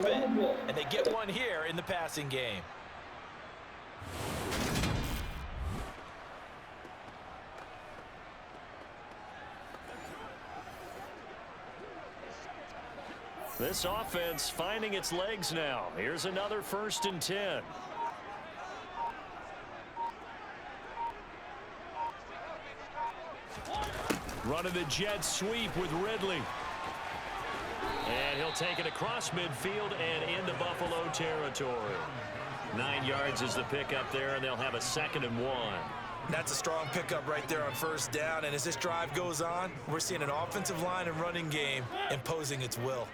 bit, and they get one here in the passing game. This offense finding its legs now. Here's another 1st and 10. Running the jet sweep with Ridley. And he'll take it across midfield and into Buffalo territory. 9 yards is the pickup there, and they'll have a 2nd and 1. That's a strong pickup right there on 1st down, and as this drive goes on, we're seeing an offensive line and running game imposing its will.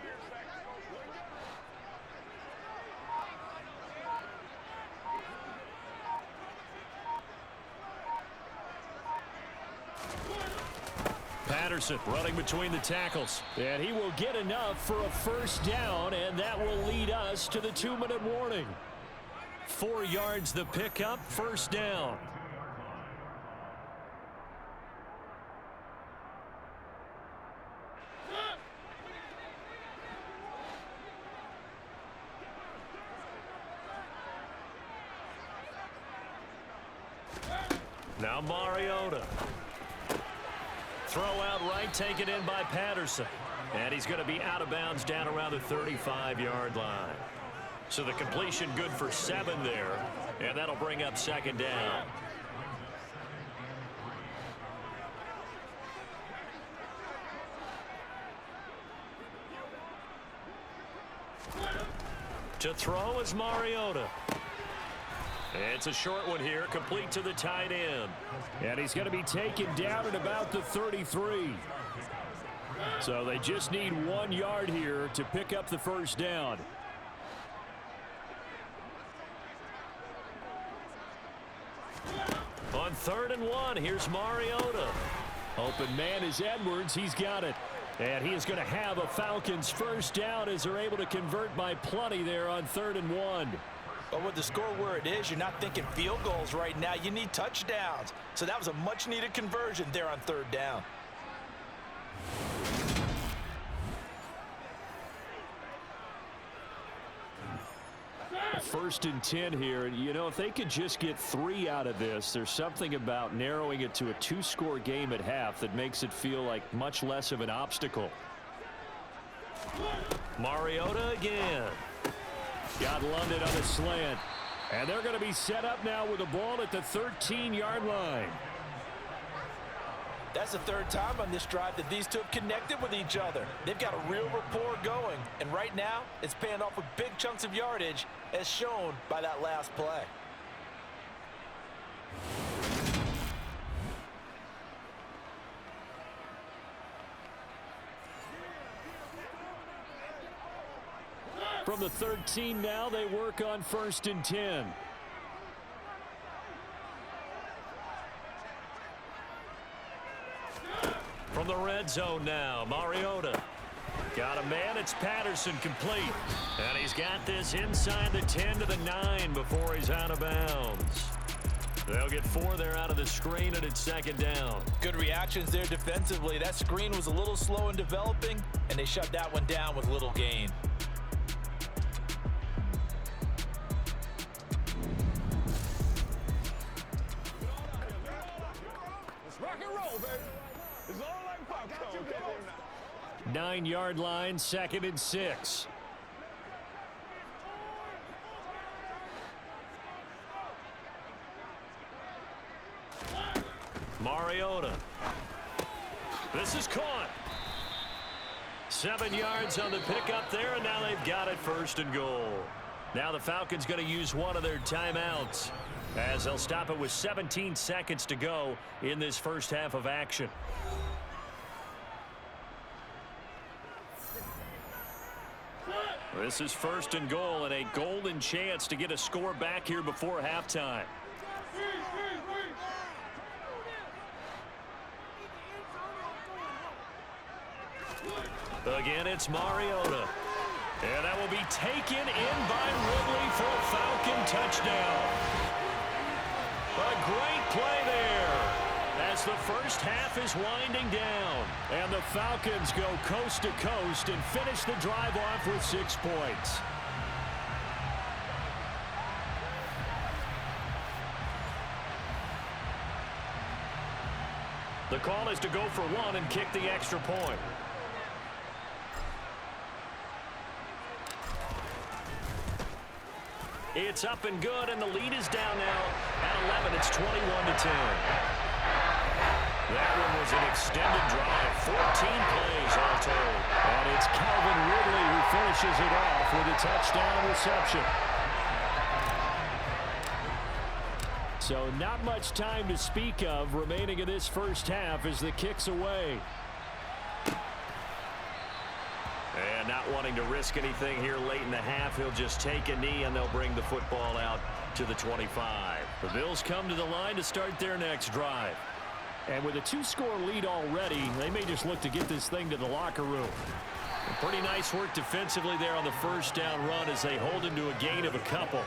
Patterson running between the tackles. And he will get enough for a 1st down, and that will lead us to the 2-minute warning. 4 yards the pickup, 1st down. Now Mariota. Throw out right, taken in by Patterson. And he's going to be out of bounds down around the 35-yard line. So the completion good for 7 there. And that'll bring up 2nd down. To throw is Mariota. It's a short one here, complete to the tight end. And he's going to be taken down at about the 33. So they just need 1 yard here to pick up the 1st down. On 3rd and 1, here's Mariota. Open man is Edwards. He's got it. And he is going to have a Falcons 1st down as they're able to convert by plenty there on 3rd and 1. But with the score where it is, you're not thinking field goals right now. You need touchdowns. So that was a much-needed conversion there on 3rd down. First and 10 here. You know, if they could just get 3 out of this, there's something about narrowing it to a 2-score game at half that makes it feel like much less of an obstacle. Mariota again. Got London on the slant. And they're going to be set up now with the ball at the 13-yard line. That's the 3rd time on this drive that these two have connected with each other. They've got a real rapport going. And right now, it's paying off with big chunks of yardage, as shown by that last play. From the 13 now, they work on 1st and 10. From the red zone now, Mariota. Got a man, it's Patterson, complete. And he's got this inside the 10 to the 9 before he's out of bounds. They'll get 4 there out of the screen, and it's 2nd down. Good reactions there defensively. That screen was a little slow in developing, and they shut that one down with little gain. Rock and roll, baby. It's all like popcorn. 9-yard line, 2nd and 6. Mariota. This is caught. 7 yards on the pickup there, and now they've got it 1st and goal. Now the Falcons going to use one of their timeouts, as they'll stop it with 17 seconds to go in this first half of action. This is 1st and goal, and a golden chance to get a score back here before halftime. Again, it's Mariota. And that will be taken in by Ridley for a Falcon touchdown. A great play there as the first half is winding down. And the Falcons go coast to coast and finish the drive off with 6 points. The call is to go for one and kick the extra point. It's up and good, and the lead is down now at 11. It's 21-10. That one was an extended drive, 14 plays all told. And it's Calvin Ridley who finishes it off with a touchdown reception. So not much time to speak of remaining in this first half as the kick's away. And not wanting to risk anything here late in the half, he'll just take a knee and they'll bring the football out to the 25. The Bills come to the line to start their next drive. And with a 2-score lead already, they may just look to get this thing to the locker room. And pretty nice work defensively there on the first down run as they hold him to a gain of a couple.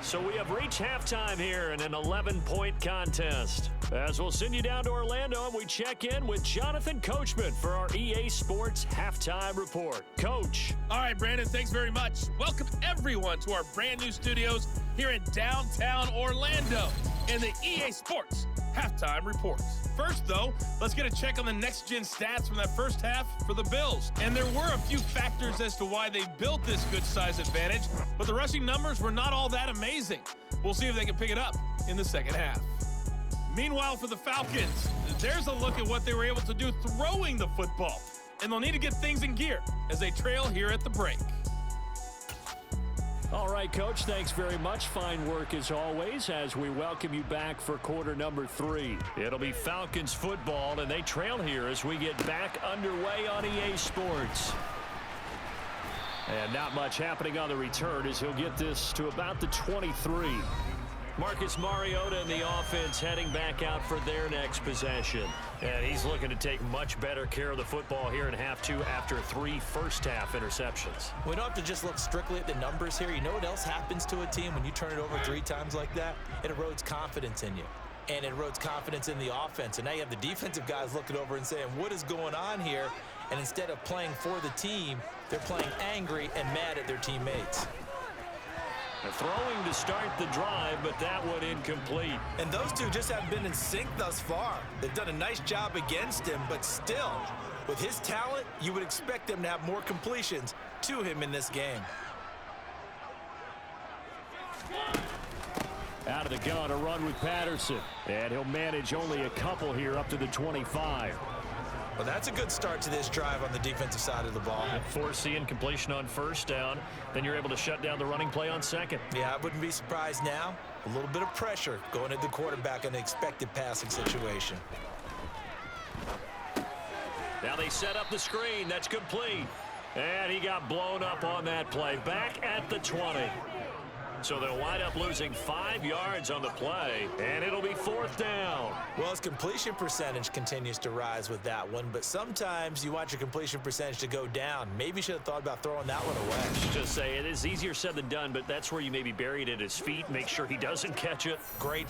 So we have reached halftime here in an 11-point contest. As we'll send you down to Orlando, and we check in with Jonathan Coachman for our EA Sports Halftime Report. Coach. All right, Brandon, thanks very much. Welcome, everyone, to our brand new studios here in downtown Orlando in the EA Sports Halftime Report. First, though, let's get a check on the next-gen stats from that first half for the Bills. And there were a few factors as to why they built this good-size advantage, but the rushing numbers were not all that amazing. We'll see if they can pick it up in the second half. Meanwhile, for the Falcons, there's a look at what they were able to do throwing the football. And they'll need to get things in gear as they trail here at the break. All right, Coach, thanks very much. Fine work as always as we welcome you back for quarter number 3. It'll be Falcons football, and they trail here as we get back underway on EA Sports. And not much happening on the return as he'll get this to about the 23. Marcus Mariota and the offense heading back out for their next possession. And he's looking to take much better care of the football here in half 2 after 3 first-half interceptions. We don't have to just look strictly at the numbers here. You know what else happens to a team when you turn it over 3 times like that? It erodes confidence in you. And it erodes confidence in the offense. And now you have the defensive guys looking over and saying, what is going on here? And instead of playing for the team, they're playing angry and mad at their teammates. They're throwing to start the drive, but that one incomplete. And those two just haven't been in sync thus far. They've done a nice job against him, but still, with his talent, you would expect them to have more completions to him in this game. Out of the gun, a run with Patterson. And he'll manage only a couple here up to the 25. Well, that's a good start to this drive on the defensive side of the ball. Forcing incompletion on first down. Then you're able to shut down the running play on second. Yeah, I wouldn't be surprised now. A little bit of pressure going at the quarterback in the expected passing situation. Now they set up the screen. That's complete. And he got blown up on that play. Back at the 20. So they'll wind up losing 5 yards on the play, and it'll be 4th down. Well, his completion percentage continues to rise with that one, but sometimes you want your completion percentage to go down. Maybe you should have thought about throwing that one away. Just say it is easier said than done, but that's where you maybe bury it at his feet. Make sure he doesn't catch it. Great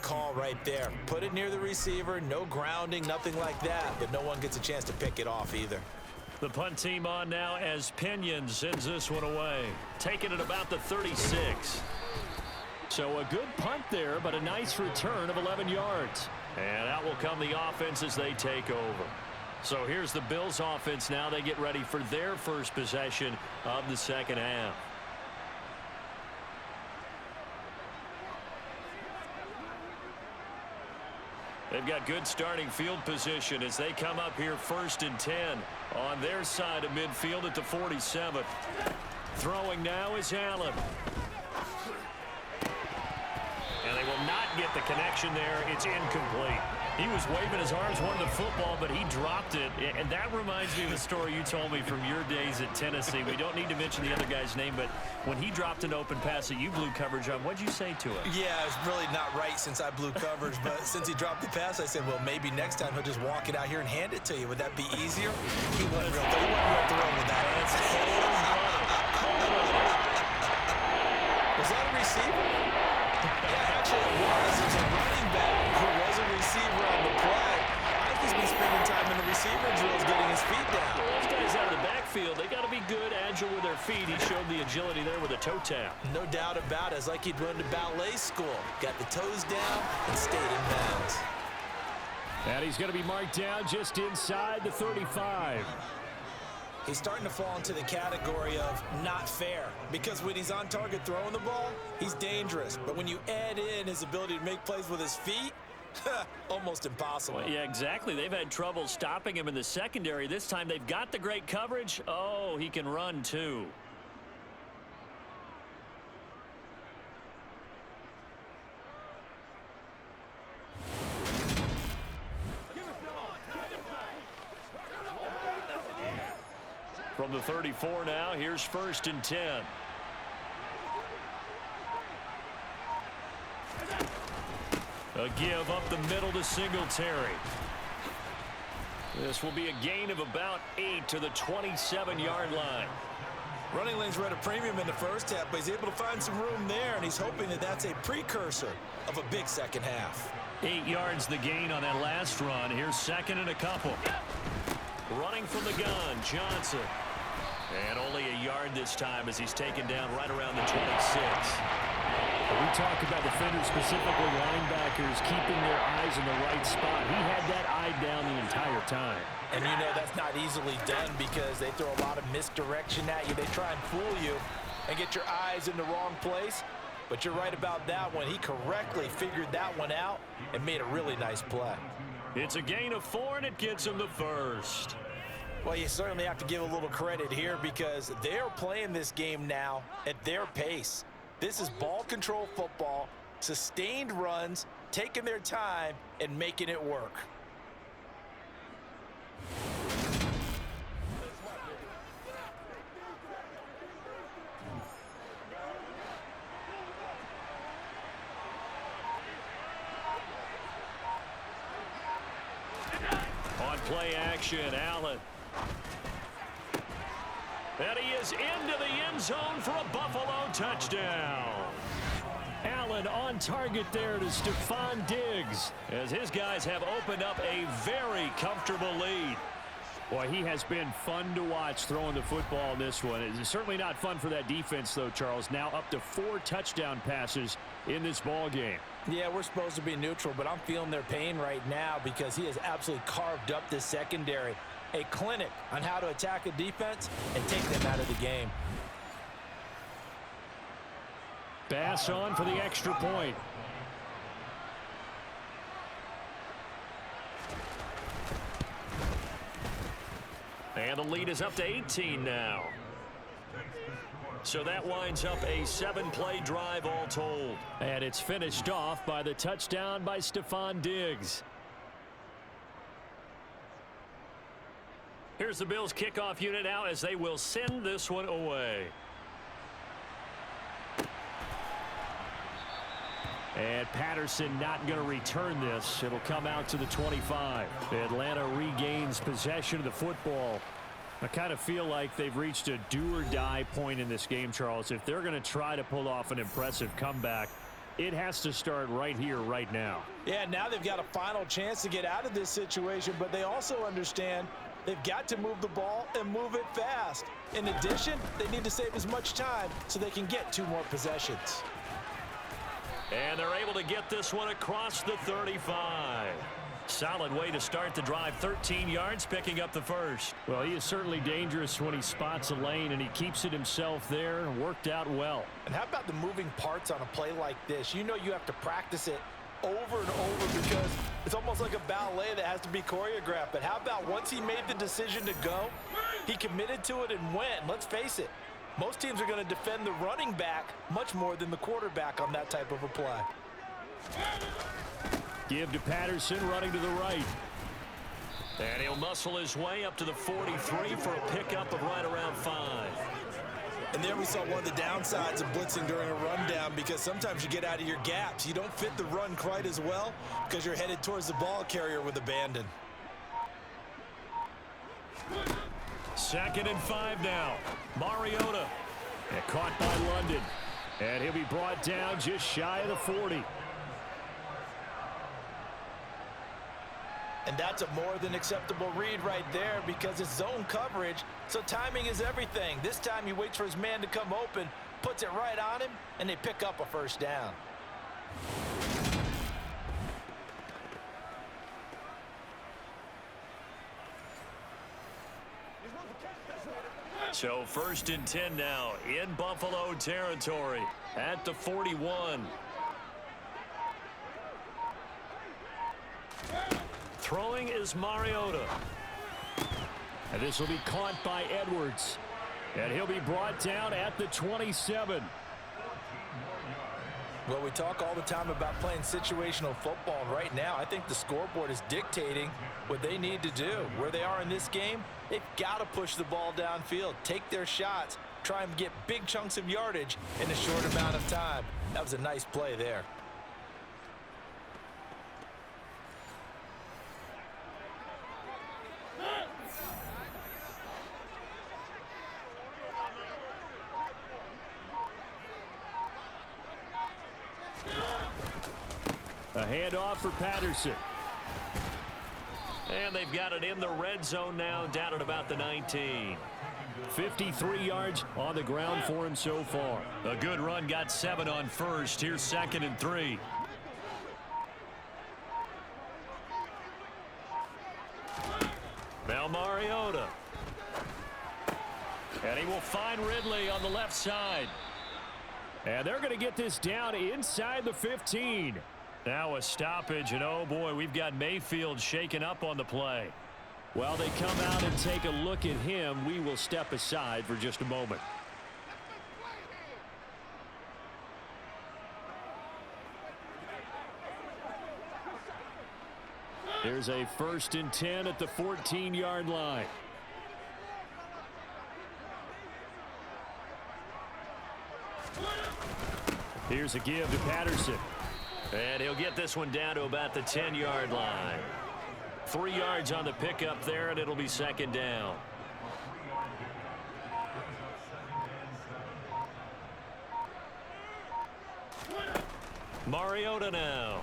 call right there. Put it near the receiver, no grounding, nothing like that, but no one gets a chance to pick it off either. The punt team on now as Pinion sends this one away. Taking it about the 36. So a good punt there, but a nice return of 11 yards. And out will come the offense as they take over. So here's the Bills offense now. They get ready for their first possession of the second half. They've got good starting field position as they come up here 1st and 10 on their side of midfield at the 47. Throwing now is Allen. And they will not get the connection there. It's incomplete. He was waving his arms, wanted the football, but he dropped it. And that reminds me of the story you told me from your days at Tennessee. We don't need to mention the other guy's name, but when he dropped an open pass that you blew coverage on, what'd you say to it? Yeah, it's really not right since I blew coverage, but since he dropped the pass, I said, well, maybe next time he'll just walk it out here and hand it to you. Would that be easier? He wasn't real thrilled with that answer. Was that a receiver? Yeah, actually it was. It was a running back who was a receiver on the play. I think he's been spending time in the receiver drills getting his feet down. Those guys out of the backfield, they got to be good, agile agile with their feet. He showed the agility there with a toe tap. No doubt about it. It's like he'd run to ballet school. Got the toes down and stayed in bounds. And he's going to be marked down just inside the 35. He's starting to fall into the category of not fair, because when he's on target throwing the ball, he's dangerous. But when you add in his ability to make plays with his feet, almost impossible. Well, yeah, exactly. They've had trouble stopping him in the secondary. This time they've got the great coverage. Oh, he can run too. From the 34 now, here's 1st and 10. A give up the middle to Singletary. This will be a gain of about 8 to the 27-yard line. Running lanes were at a premium in the first half, but he's able to find some room there, and he's hoping that that's a precursor of a big second half. 8 yards the gain on that last run. Here's 2nd and a couple. Running from the gun, Johnson. And only a yard this time as he's taken down right around the 26. We talk about defenders, specifically linebackers, keeping their eyes in the right spot. He had that eye down the entire time. And you know that's not easily done because they throw a lot of misdirection at you. They try and fool you and get your eyes in the wrong place. But you're right about that one. He correctly figured that one out and made a really nice play. It's a gain of 4, and it gets him the 1st. Well, you certainly have to give a little credit here because they're playing this game now at their pace. This is ball control football, sustained runs, taking their time and making it work. On play action, Allen. And he is into the end zone for a Buffalo touchdown. Allen on target there to Stephon Diggs, as his guys have opened up a very comfortable lead. Boy, he has been fun to watch throwing the football in this one. It's certainly not fun for that defense, though, Charles. Now up to 4 touchdown passes in this ball game. Yeah, we're supposed to be neutral, but I'm feeling their pain right now because he has absolutely carved up this secondary. A clinic on how to attack a defense and take them out of the game. Bass on for the extra point. And the lead is up to 18 now. So that winds up a 7-play drive all told. And it's finished off by the touchdown by Stephon Diggs. Here's the Bills kickoff unit now as they will send this one away. And Patterson not going to return this. It'll come out to the 25. Atlanta regains possession of the football. I kind of feel like they've reached a do-or-die point in this game, Charles. If they're going to try to pull off an impressive comeback, it has to start right here, right now. Yeah, now they've got a final chance to get out of this situation, but they also understand they've got to move the ball and move it fast. In addition, they need to save as much time so they can get 2 more possessions. And they're able to get this one across the 35. Solid way to start the drive. 13 yards, picking up the 1st. Well, he is certainly dangerous when he spots a lane, and he keeps it himself there and worked out well. And how about the moving parts on a play like this? You know you have to practice it over and over because it's almost like a ballet that has to be choreographed. But how about once he made the decision to go, he committed to it and went. Let's face it, most teams are going to defend the running back much more than the quarterback on that type of a play. Give to Patterson, running to the right. And he'll muscle his way up to the 43 for a pickup of right around 5. And there we saw one of the downsides of blitzing during a rundown because sometimes you get out of your gaps. You don't fit the run quite as well because you're headed towards the ball carrier with abandon. 2nd and 5 now. Mariota. And caught by London. And he'll be brought down just shy of the 40. And that's a more than acceptable read right there because it's zone coverage, so timing is everything. This time he waits for his man to come open, puts it right on him, and they pick up a first down. So 1st and 10 now in Buffalo territory at the 41. Throwing is Mariota. And this will be caught by Edwards. And he'll be brought down at the 27. Well, we talk all the time about playing situational football, and right now I think the scoreboard is dictating what they need to do. Where they are in this game, they've got to push the ball downfield, take their shots, try and get big chunks of yardage in a short amount of time. That was a nice play there. A handoff for Patterson. And they've got it in the red zone now, down at about the 19. 53 yards on the ground for him so far. A good run, got 7 on first. Here's 2nd and 3. Now Mariota. And he will find Ridley on the left side. And they're going to get this down inside the 15. Now a stoppage, and oh boy, we've got Mayfield shaken up on the play. While they come out and take a look at him, we will step aside for just a moment. Here's a 1st and 10 at the 14-yard line. Here's a give to Patterson. And he'll get this one down to about the 10-yard line. 3 yards on the pickup there, and it'll be 2nd down. Mariota now.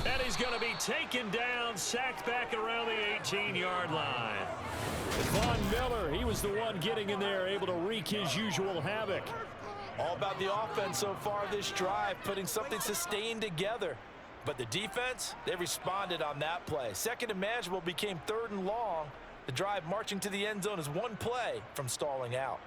And he's going to be taken down, sacked back around the 18-yard line. Von Miller, he was the one getting in there, able to wreak his usual havoc. All about the offense so far this drive, putting something sustained together. But the defense, they responded on that play. 2nd and manageable became 3rd and long. The drive marching to the end zone is one play from stalling out.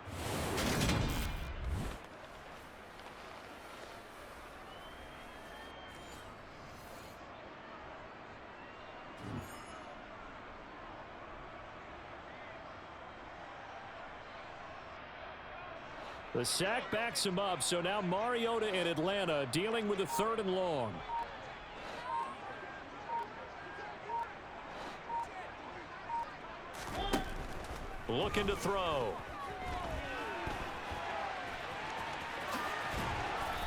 The sack backs him up, so now Mariota in Atlanta dealing with a 3rd and long. Looking to throw.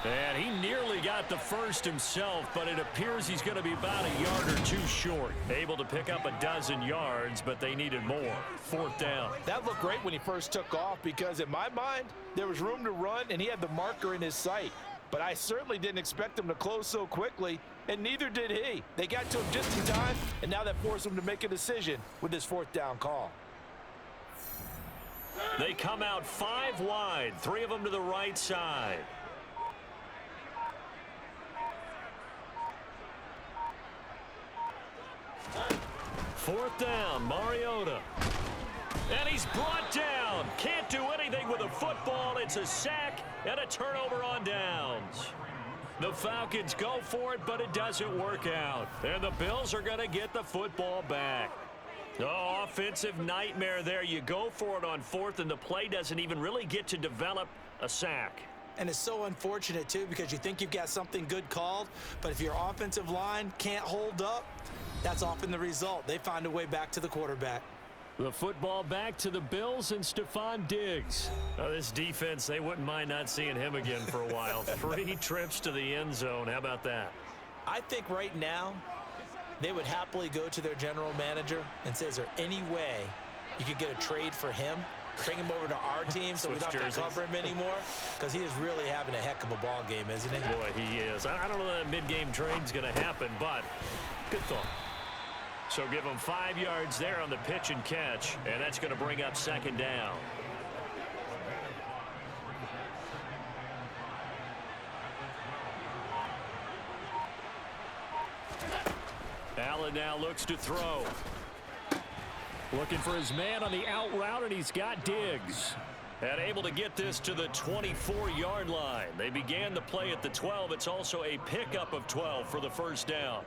And he nearly got the first himself, but it appears he's going to be about a yard or 2 short. Able to pick up a dozen yards, but they needed more. 4th down. That looked great when he first took off because in my mind, there was room to run and he had the marker in his sight. But I certainly didn't expect him to close so quickly, and neither did he. They got to him just in time, and now that forced him to make a decision with this 4th down call. They come out 5 wide, 3 of them to the right side. Fourth down, Mariota. And he's brought down. Can't do anything with a football. It's a sack and a turnover on downs. The Falcons go for it, but it doesn't work out. And the Bills are going to get the football back. Oh, offensive nightmare there. You go for it on 4th, and the play doesn't even really get to develop a sack. And it's so unfortunate, too, because you think you've got something good called, but if your offensive line can't hold up, that's often the result. They find a way back to the quarterback. The football back to the Bills and Stephon Diggs. Oh, this defense, they wouldn't mind not seeing him again for a while. 3 trips to the end zone. How about that? I think right now they would happily go to their general manager and say, is there any way you could get a trade for him? Bring him over to our team so we don't have to cover him anymore? Because he is really having a heck of a ball game, isn't he? Boy, he is. I don't know that a mid-game trade's going to happen, but good thought. So give them 5 yards there on the pitch and catch, and that's going to bring up second down. Allen now looks to throw. Looking for his man on the out route, and he's got Diggs. And able to get this to the 24-yard line. They began the play at the 12. It's also a pickup of 12 for the first down.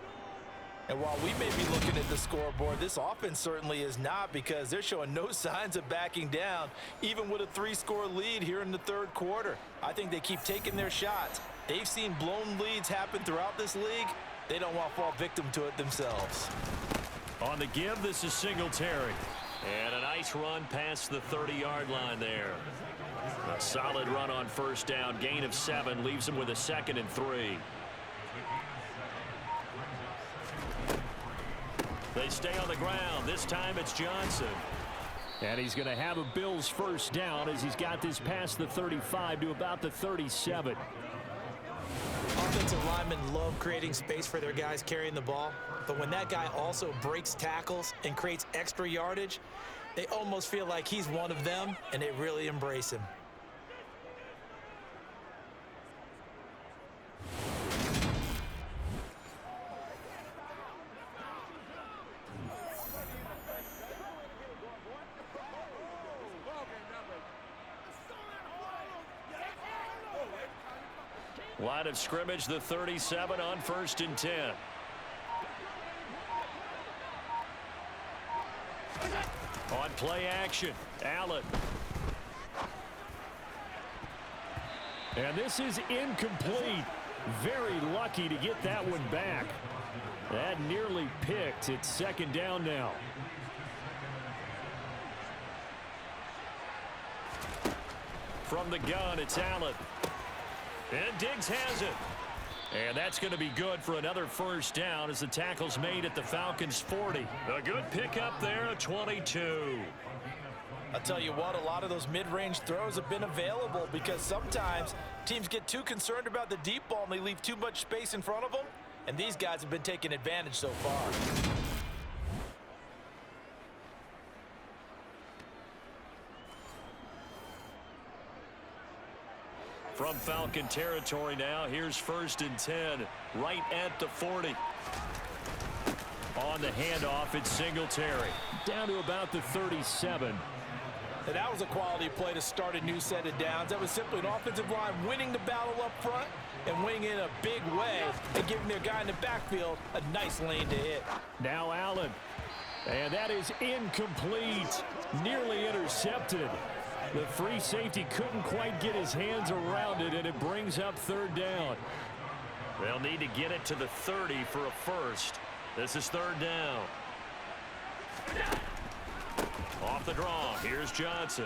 And while we may be looking at the scoreboard, this offense certainly is not, because they're showing no signs of backing down, even with a 3-score lead here in the third quarter. I think they keep taking their shots. They've seen blown leads happen throughout this league. They don't want to fall victim to it themselves. On the give, this is Singletary. And a nice run past the 30-yard line there. A solid run on first down. Gain of 7 leaves him with a 2nd and 3. They stay on the ground. This time it's Johnson. And he's going to have a Bills first down as he's got this past the 35 to about the 37. Offensive linemen love creating space for their guys carrying the ball, but when that guy also breaks tackles and creates extra yardage, they almost feel like he's one of them, and they really embrace him. Line of scrimmage, the 37 on 1st and 10. On play action, Allen. And this is incomplete. Very lucky to get that one back. That nearly picked. It's second down now. From the gun, it's Allen. And Diggs has it. And that's going to be good for another first down as the tackle's made at the Falcons' 40. A good pickup there, a 22. I'll tell you what, a lot of those mid-range throws have been available, because sometimes teams get too concerned about the deep ball and they leave too much space in front of them, and these guys have been taking advantage so far. From Falcon territory now, here's 1st and 10, right at the 40. On the handoff, it's Singletary. Down to about the 37. And that was a quality play to start a new set of downs. That was simply an offensive line winning the battle up front and winning in a big way and giving their guy in the backfield a nice lane to hit. Now Allen. And that is incomplete. Nearly intercepted. The free safety couldn't quite get his hands around it, and it brings up third down. They'll need to get it to the 30 for a first. This is third down. Off the draw, here's Johnson.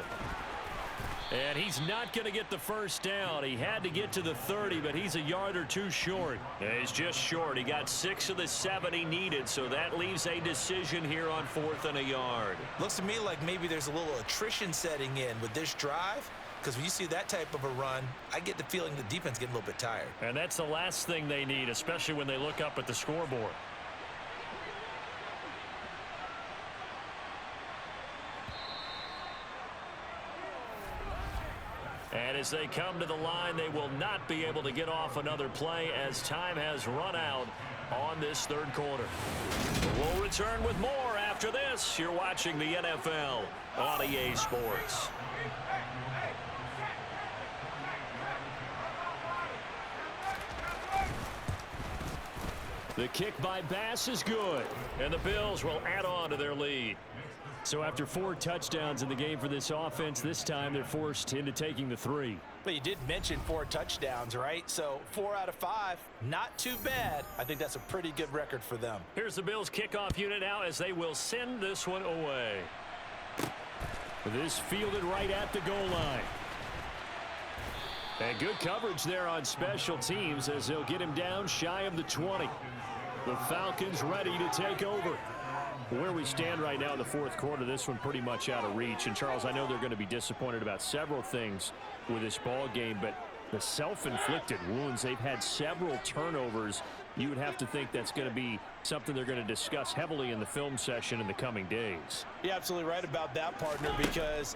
And he's not going to get the first down. He had to get to the 30, but he's a yard or two short. Yeah, he's just short. He got 6 of the 7 he needed, so that leaves a decision here on 4th and a yard. Looks to me like maybe there's a little attrition setting in with this drive, because when you see that type of a run, I get the feeling the defense getting a little bit tired. And that's the last thing they need, especially when they look up at the scoreboard. And as they come to the line, they will not be able to get off another play as time has run out on this third quarter. We'll return with more after this. You're watching the NFL on EA Sports. The kick by Bass is good. And the Bills will add on to their lead. So after 4 touchdowns in the game for this offense, this time they're forced into taking the 3. But you did mention 4 touchdowns, right? So 4 out of 5, not too bad. I think that's a pretty good record for them. Here's the Bills kickoff unit now as they will send this one away. This fielded right at the goal line. And good coverage there on special teams as they'll get him down shy of the 20. The Falcons ready to take over. Where we stand right now in the fourth quarter, this one pretty much out of reach. And, Charles, I know they're going to be disappointed about several things with this ball game, but The self-inflicted wounds. They've had several turnovers. You would have to think that's going to be something they're going to discuss heavily in the film session in the coming days. You're absolutely right about that, partner, because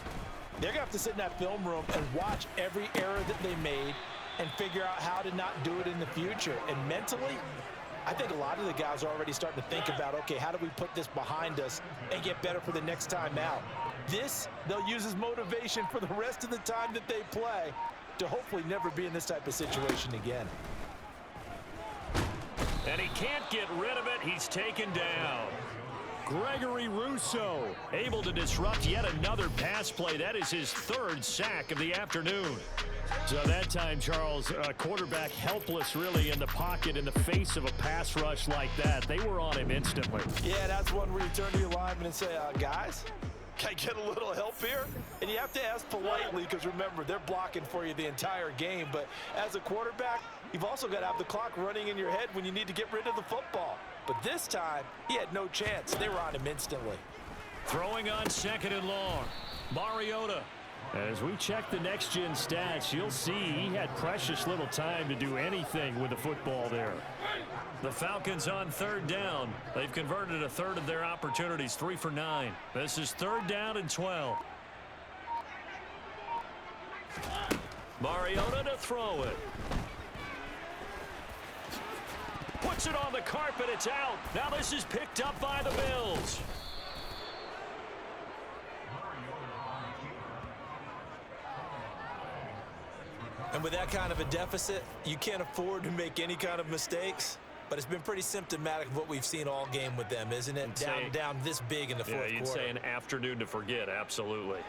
they're going to have to sit in that film room and watch every error that they made and figure out how to not do it in the future. And mentally, I think a lot of the guys are already starting to think about, okay, how do we put this behind us and get better for the next time out? This, they'll use as motivation for the rest of the time that they play to hopefully never be in this type of situation again. And he can't get rid of it. He's taken down. Gregory Rousseau Able to disrupt yet another pass play. That is his third sack of the afternoon. So that time, Charles, a quarterback helpless really in the pocket in the face of a pass rush like that. They were on him instantly. Yeah, that's one where you turn to your lineman and say, guys, can I get a little help here? And you have to ask politely because, remember, they're blocking for you the entire game. But as a quarterback, you've also got to have the clock running in your head when you need to get rid of the football. But this time, he had no chance. They were on him instantly. Throwing on 2nd and long. Mariota. As we check the next-gen stats, you'll see he had precious little time to do anything with the football there. The Falcons on 3rd down. They've converted a third of their opportunities, 3 for 9. This is 3rd down and 12. Mariota to throw it. Puts it on the carpet. It's out. Now this is picked up by the Bills. And with that kind of a deficit, you can't afford to make any kind of mistakes. But it's been pretty symptomatic of what we've seen all game with them, isn't it? Down this big in the fourth quarter. Yeah, you'd say an afternoon to forget, absolutely.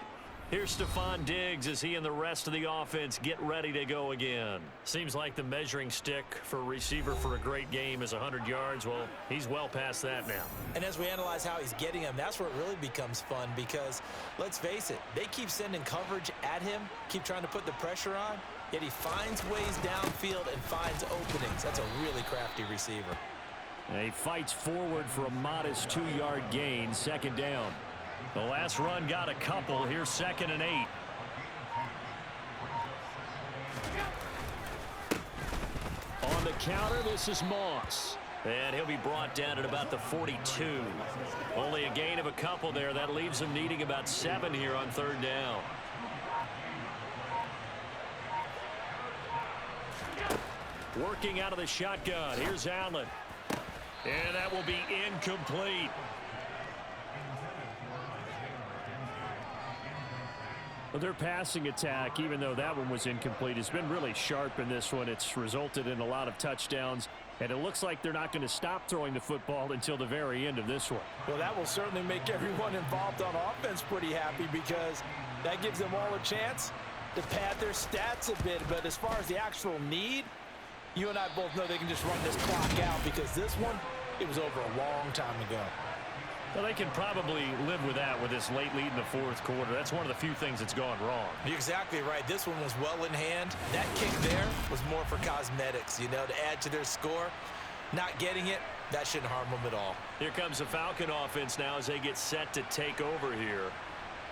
Here's Stephon Diggs as he and the rest of the offense get ready to go again. Seems like the measuring stick for a receiver for a great game is 100 yards. Well, he's well past that now. And as we analyze how he's getting them, that's where it really becomes fun because, let's face it, they keep sending coverage at him, keep trying to put the pressure on, yet he finds ways downfield and finds openings. That's a really crafty receiver. And he fights forward for a modest 2-yard gain, 2nd down. The last run got a couple. Here's 2nd and 8. On the counter, this is Moss. And he'll be brought down at about the 42. Only a gain of a couple there. That leaves him needing about 7 here on 3rd down. Working out of the shotgun. Here's Allen. And that will be incomplete. Well, their passing attack, even though that one was incomplete, has been really sharp in this one. It's resulted in a lot of touchdowns, and it looks like they're not going to stop throwing the football until the very end of this one. Well, that will certainly make everyone involved on offense pretty happy because that gives them all a chance to pad their stats a bit. But as far as the actual need, you and I both know they can just run this clock out because this one, it was over a long time ago. Well, they can probably live with that with this late lead in the 4th quarter. That's one of the few things that's gone wrong. You're exactly right. This one was well in hand. That kick there was more for cosmetics, you know, to add to their score. Not getting it, that shouldn't harm them at all. Here comes the Falcon offense now as they get set to take over here.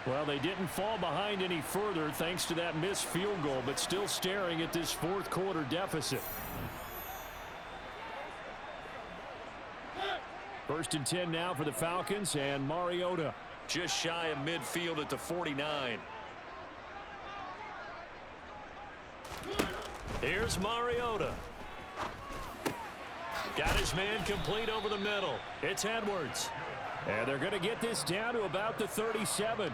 Well, they didn't fall behind any further thanks to that missed field goal, but still staring at this 4th quarter deficit. 1st and 10 now for the Falcons, and Mariota just shy of midfield at the 49. Here's Mariota. Got his man complete over the middle. It's Edwards. And they're going to get this down to about the 37.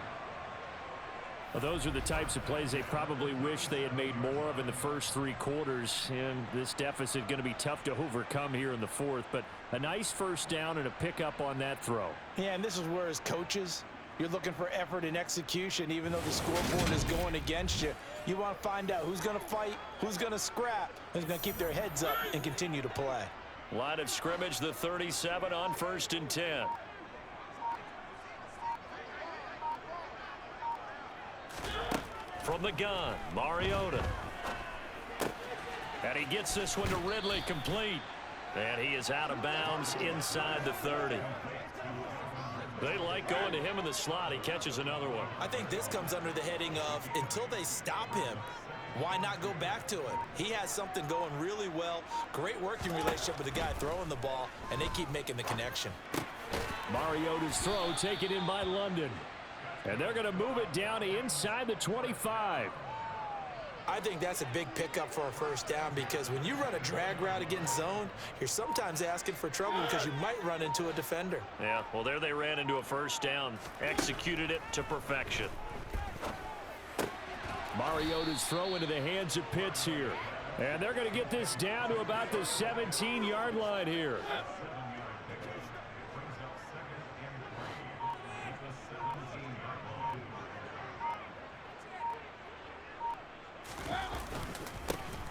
Well, those are the types of plays they probably wish they had made more of in the first 3 quarters. And this deficit going to be tough to overcome here in the 4th. But a nice 1st down and a pickup on that throw. Yeah, and this is where as coaches, you're looking for effort and execution even though the scoreboard is going against you. You want to find out who's going to fight, who's going to scrap, who's going to keep their heads up and continue to play. Line of scrimmage, the 37 on 1st and 10. From the gun, Mariota. And he gets this one to Ridley complete. And he is out of bounds inside the 30. They like going to him in the slot. He catches another one. I think this comes under the heading of until they stop him, Why not go back to it? He has something going really well. Great working relationship with the guy throwing the ball, and they keep making the connection. Mariota's throw taken in by London. And they're going to move it down inside the 25. I think that's a big pickup for a first down because when you run a drag route against zone, you're sometimes asking for trouble because you might run into a defender. Yeah, well, there they ran into a first down. Executed it to perfection. Mariota's throw into the hands of Pitts here. And they're going to get this down to about the 17-yard line here.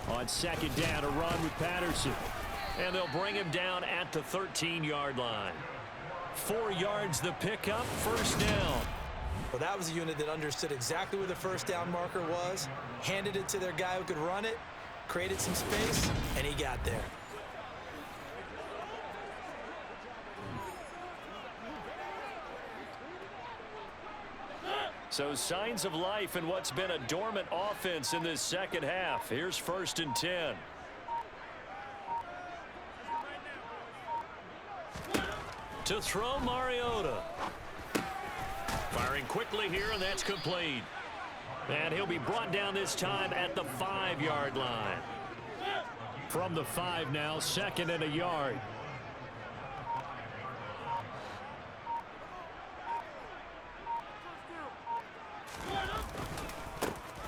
On second down, a run with Patterson. And they'll bring him down at the 13-yard line. 4 yards the pickup, first down. Well, that was a unit that understood exactly where the first down marker was, handed it to their guy who could run it, created some space, and he got there. So signs of life in what's been a dormant offense in this second half. Here's 1st and 10. To throw, Mariota. Firing quickly here, and that's complete. And he'll be brought down this time at the 5-yard line. From the 5 now, 2nd and a yard.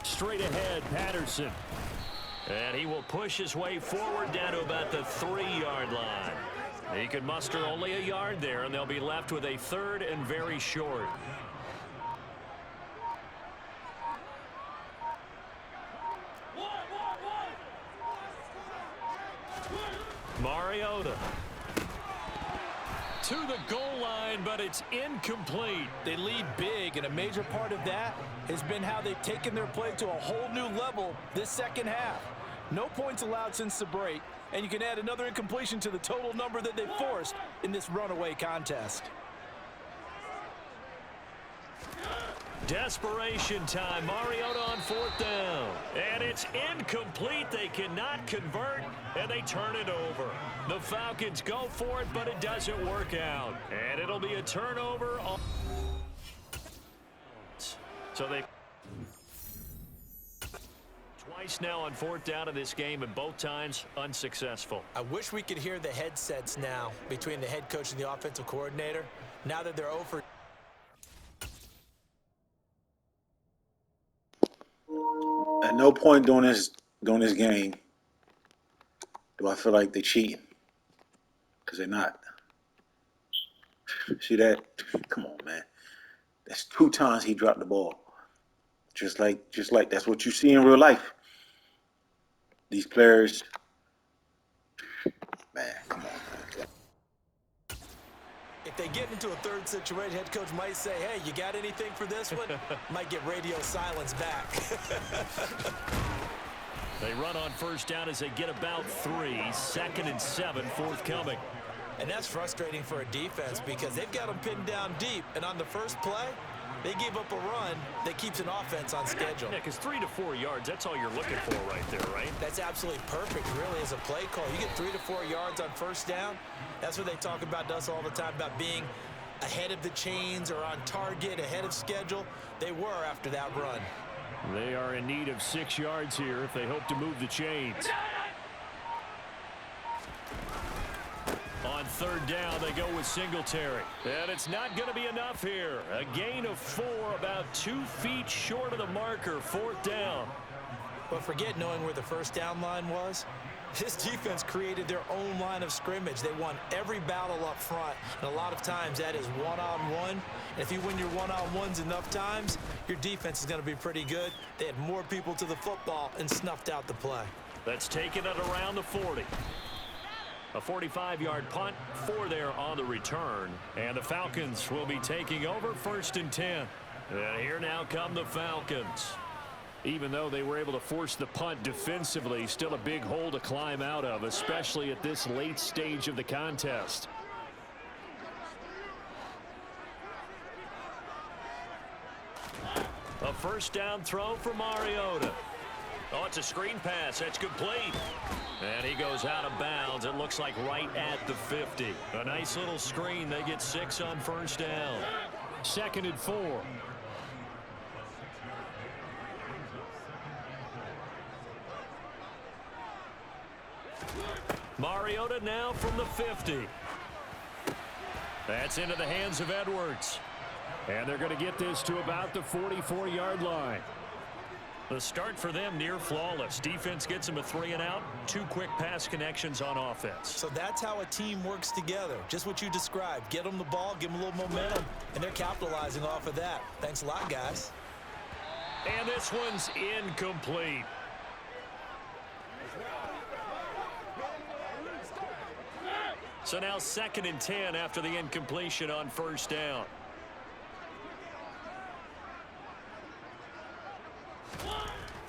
Straight ahead, Patterson. And he will push his way forward down to about the 3-yard line. He could muster only a yard there, and they'll be left with a 3rd and very short. Mariota to the goal line, but it's incomplete. They lead big, and a major part of that has been how they've taken their play to a whole new level this second half. No points allowed since the break, and you can add another incompletion to the total number that they forced in this runaway contest. Desperation time. Mariota on 4th down. And it's incomplete. They cannot convert, and they turn it over. The Falcons go for it, but it doesn't work out. And it'll be a turnover. So they twice now on 4th down in this game, and both times unsuccessful. I wish we could hear the headsets now between the head coach and the offensive coordinator. Now that they're over. At no point during this game do I feel like they're cheating, because they're not. See that? Come on, man. That's 2 times he dropped the ball. Just like that's what you see in real life. These players, man, come on, man. If they get into a third situation, head coach might say, hey, you got anything for this one? Might get radio silence back. They run on 1st down as they get about 3. 2nd and 7 forthcoming. And that's frustrating for a defense because they've got them pinned down deep. And on the first play, they give up a run that keeps an offense on schedule. Yeah, because 3 to 4 yards, that's all you're looking for right there, right? That's absolutely perfect, really, as a play call. You get 3 to 4 yards on 1st down. That's what they talk about to us all the time, about being ahead of the chains or on target, ahead of schedule. They were after that run. They are in need of 6 yards here if they hope to move the chains. On 3rd down, they go with Singletary. And it's not going to be enough here. A gain of 4, about 2 feet short of the marker. 4th down. But forget knowing where the first down line was. This defense created their own line of scrimmage. They won every battle up front, and a lot of times that is one-on-one. And if you win your one-on-ones enough times, your defense is going to be pretty good. They had more people to the football and snuffed out the play. That's taken at around the 40. A 45-yard punt, 4 there on the return. And the Falcons will be taking over 1st and 10. And here now come the Falcons. Even though they were able to force the punt defensively, still a big hole to climb out of, especially at this late stage of the contest. A 1st down throw for Mariota. Oh, it's a screen pass. That's complete. And he goes out of bounds. It looks like right at the 50. A nice little screen. They get 6 on first down. 2nd and 4. Mariota now from the 50. That's into the hands of Edwards. And they're going to get this to about the 44-yard line. The start for them near flawless. Defense gets them a 3 and out. 2 quick pass connections on offense. So that's how a team works together. Just what you described. Get them the ball, give them a little momentum, and they're capitalizing off of that. Thanks a lot, guys. And this one's incomplete. So now 2nd and 10 after the incompletion on first down.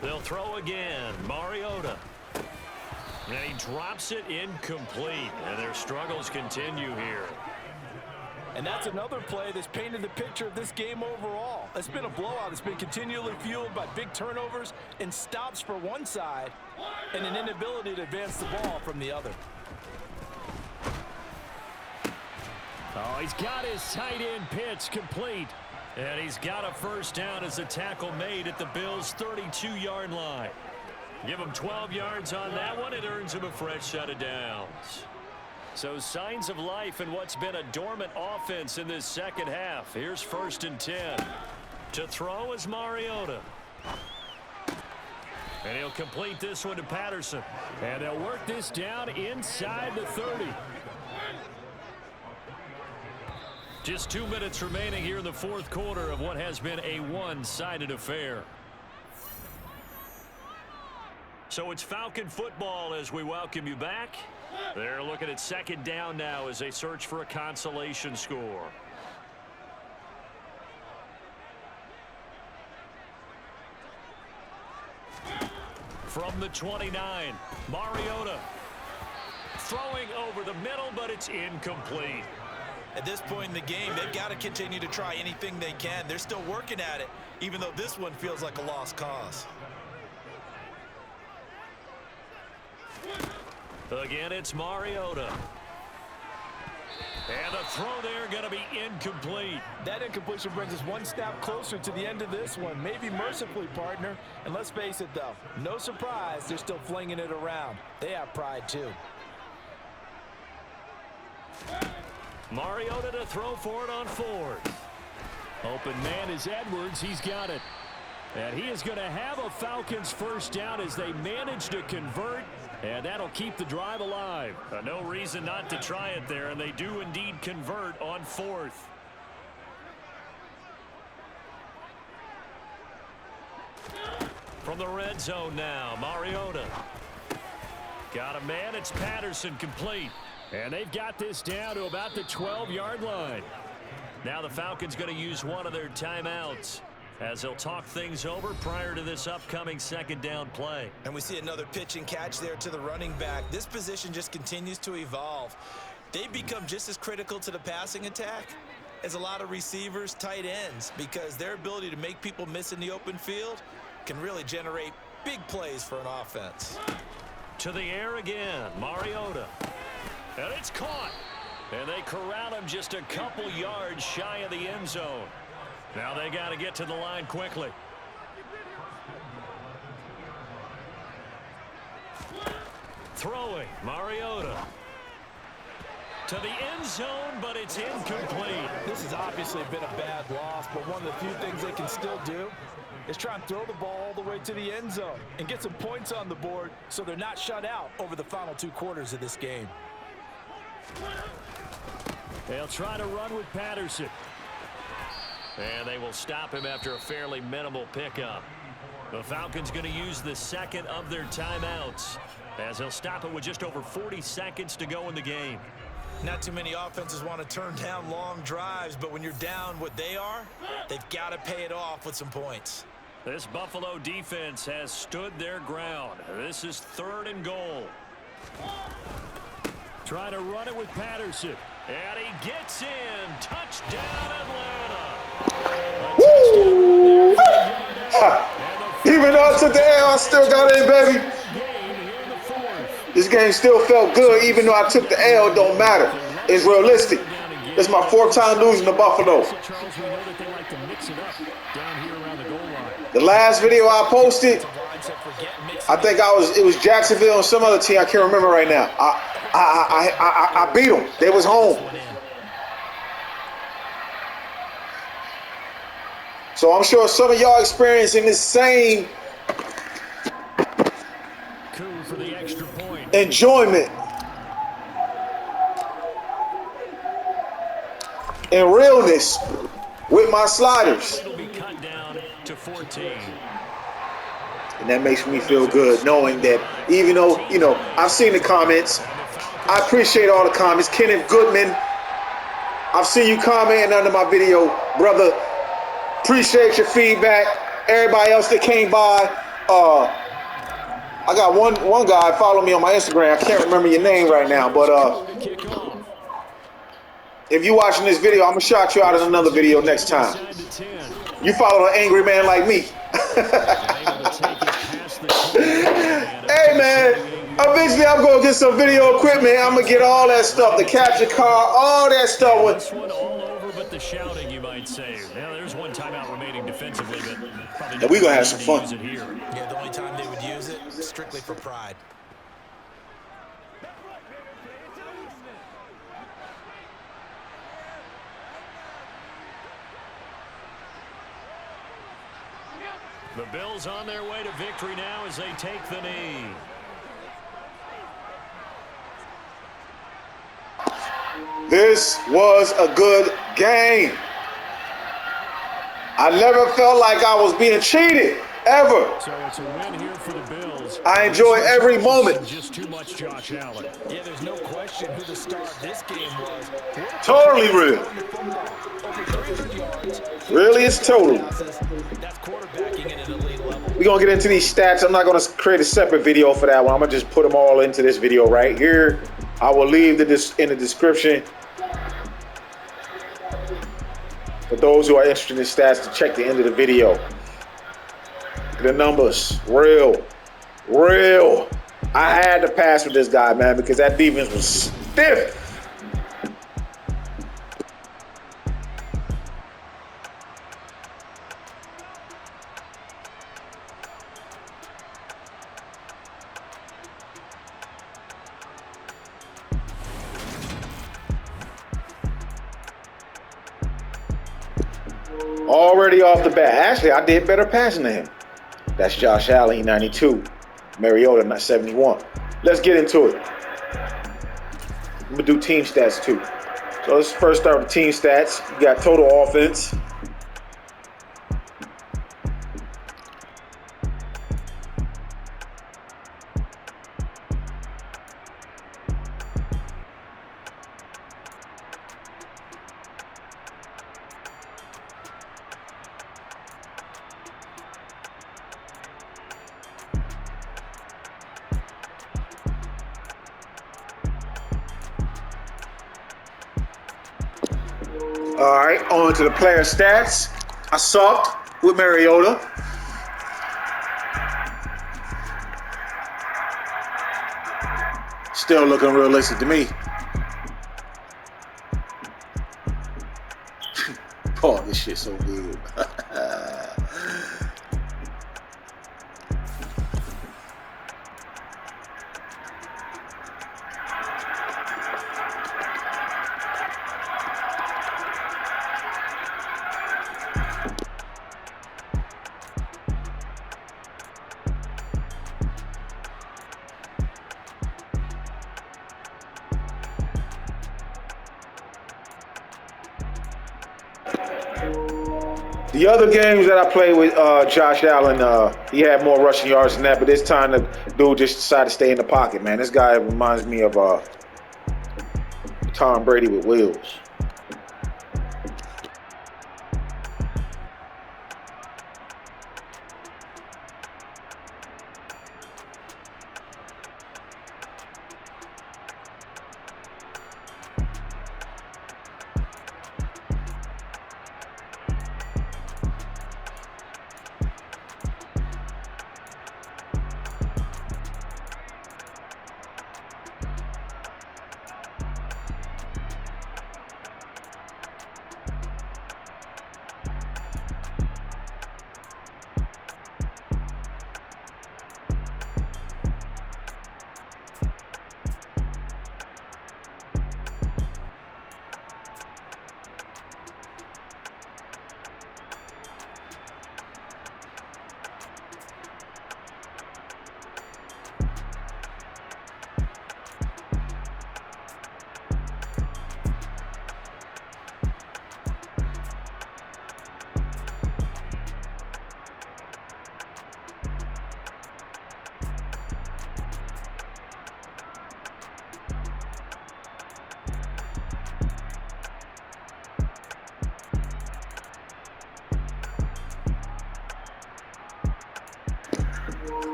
They'll throw again. Mariota. And he drops it incomplete. And their struggles continue here. And that's another play that's painted the picture of this game overall. It's been a blowout. It's been continually fueled by big turnovers and stops for one side and an inability to advance the ball from the other. Oh, he's got his tight end pitch complete. And he's got a first down as a tackle made at the Bills' 32-yard line. Give him 12 yards on that one. It earns him a fresh set of downs. So signs of life in what's been a dormant offense in this second half. Here's 1st and 10. To throw is Mariota. And he'll complete this one to Patterson. And they'll work this down inside the 30. Just 2 minutes remaining here in the 4th quarter of what has been a one-sided affair. So it's Falcon football as we welcome you back. They're looking at 2nd down now as they search for a consolation score. From the 29, Mariota. Throwing over the middle, but it's incomplete. At this point in the game, they've got to continue to try anything they can. They're still working at it, even though this one feels like a lost cause. Again, it's Mariota. And the throw there going to be incomplete. That incompletion brings us one step closer to the end of this one. Maybe mercifully, partner. And let's face it, though, no surprise, they're still flinging it around. They have pride, too. Mariota to throw for it on 4th. Open man is Edwards. He's got it. And he is going to have a Falcons first down as they manage to convert. And that'll keep the drive alive. No reason not to try it there, and they do indeed convert on 4th. From the red zone now, Mariota. Got a man, it's Patterson, complete. And they've got this down to about the 12-yard line. Now the Falcons going to use one of their timeouts as they'll talk things over prior to this upcoming 2nd down play. And we see another pitch and catch there to the running back. This position just continues to evolve. They've become just as critical to the passing attack as a lot of receivers, tight ends, because their ability to make people miss in the open field can really generate big plays for an offense. To the air again, Mariota. And it's caught. And they corral him just a couple yards shy of the end zone. Now they got to get to the line quickly. Throwing, Mariota. To the end zone, but it's incomplete. This has obviously been a bad loss, but one of the few things they can still do is try and throw the ball all the way to the end zone and get some points on the board so they're not shut out over the final 2 quarters of this game. They'll try to run with Patterson. And they will stop him after a fairly minimal pickup. The Falcons going to use the 2nd of their timeouts as they'll stop it with just over 40 seconds to go in the game. Not too many offenses want to turn down long drives, but when you're down what they are, they've got to pay it off with some points. This Buffalo defense has stood their ground. This is 3rd and goal. Trying to run it with Patterson. And he gets in. Touchdown, Atlanta. A touchdown there. And the Even though I took the L, I still got in, baby. This game still felt good, even though I took the L. It don't matter. It's realistic. This is my 4th time losing to Buffalo. The last video I posted, I think it was Jacksonville and some other team. I can't remember right now. I beat them. They was home. So I'm sure some of y'all experiencing the same enjoyment and realness with my sliders. And that makes me feel good knowing that even though, I've seen the comments. I appreciate all the comments. Kenneth Goodman, I've seen you commenting under my video, brother. Appreciate your feedback. Everybody else that came by. I got one guy follow me on my Instagram. I can't remember your name right now, but if you watching this video, I'm gonna shout you out in another video next time. You follow an angry man like me. Hey man, eventually I'm gonna get some video equipment. I'm gonna get all that stuff, the capture card, all that stuff. This one all over, but the shouting, you might say. Now there's one timeout remaining defensively, but probably we gonna have some fun. Yeah, the only time they would use it, strictly for pride. The Bills on their way to victory now as they take the knee. This was a good game. I never felt like I was being cheated, ever. So it's a win here for the Bills. I enjoy every moment. Just too much Josh Allen. Yeah, there's no question who the star of this game was. Totally real. Really, it's total. That's quarterbacking at an elite level. We're going to get into these stats. I'm not going to create a separate video for that one. I'm going to just put them all into this video right here. I will leave this in the description for those who are interested in the stats to check the end of the video. The numbers, real. I had to pass with this guy, man, because that defense was stiff. Already off the bat. Actually, I did better passing than him. That's Josh Allen, 92. Mariota, not 71. Let's get into it. I'm going to do team stats, too. So let's first start with team stats. You got total offense. All right, on to the player stats. I sucked with Mariota. Still looking realistic to me. Oh, this shit's so good. The other games that I played with Josh Allen, he had more rushing yards than that, but this time the dude just decided to stay in the pocket, man. This guy reminds me of Tom Brady with wheels.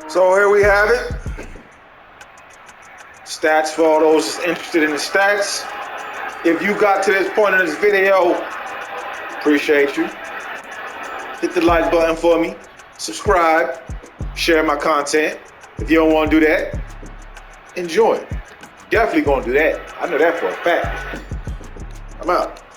So here we have it. Stats for all those interested in the stats. If you got to this point in this video, appreciate you. Hit the like button for me. Subscribe. Share my content. If you don't want to do that, enjoy it. Definitely going to do that. I know that for a fact. I'm out.